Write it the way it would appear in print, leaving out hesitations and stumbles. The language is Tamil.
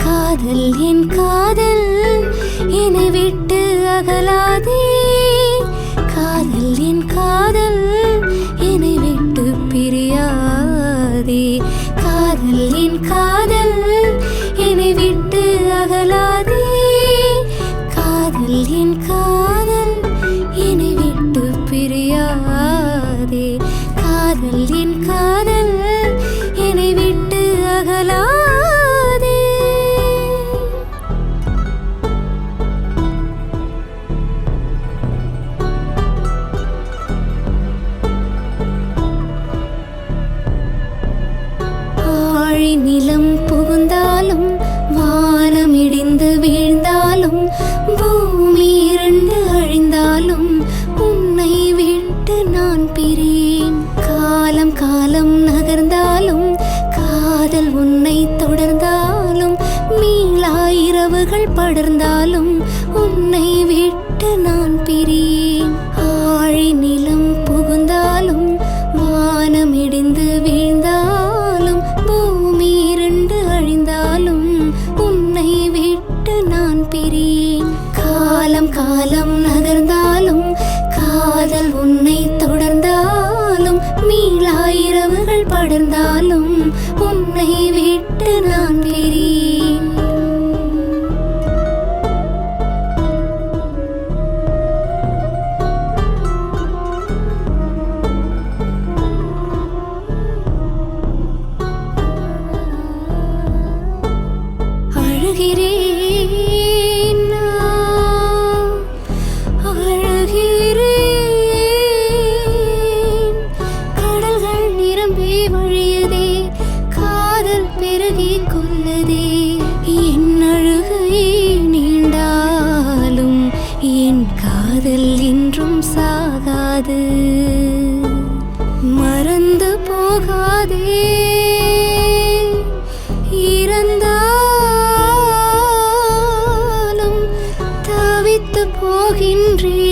காதல் என் காதல் என்னை விட்டு அகலாதே. காதல் என் காதல் என்னை விட்டு பிரியாதே. காதல் என் காதல் என்னை விட்டு அகலாதே. காதல் என் காதல் என்னை விட்டு பிரியாதே. காதல் என் காதல் என்னை விட்டு அகலாதே. ஆழி நிலம் புகுந்தாலும் வானம் இடிந்து வீழ்ந்தாலும் பூமி இரண்டு அழிந்தாலும் உன்னை விட்டு நான் பிரியேன். காலம் காலம் நகர்ந்தாலும் காதல் உன்னை தொடர்ந்தாலும் மீளா இரவுகள் படர்ந்தாலும் உன்னை விட்டு நான் பிரியேன். ஆழி நிலம் புகுந்தாலும் வானம் இடிந்து வீழ்ந்தாலும் பூமி இரண்டு அழிந்தாலும் உன்னை விட்டு நான் பிரியேன். காலம் காலம் நகர்ந்தாலும் காதல் உன்னை தொடர்ந்தாலும் மீளா இரவுகள் படர்ந்தாலும் உன்னை விட்டு நான் பிரியேன். அழுகிறேன் நான், அழுகிறேன். கடல்கள் நிரம்பி வழியதே, காதல் பெருகி கொள்ளுதே. என் அழுகை நீண்டாலும் என் காதல் என்றும் சாகாது, மறந்து போகாதே. இறந்தாலும் தவித்து போகின்றேன்.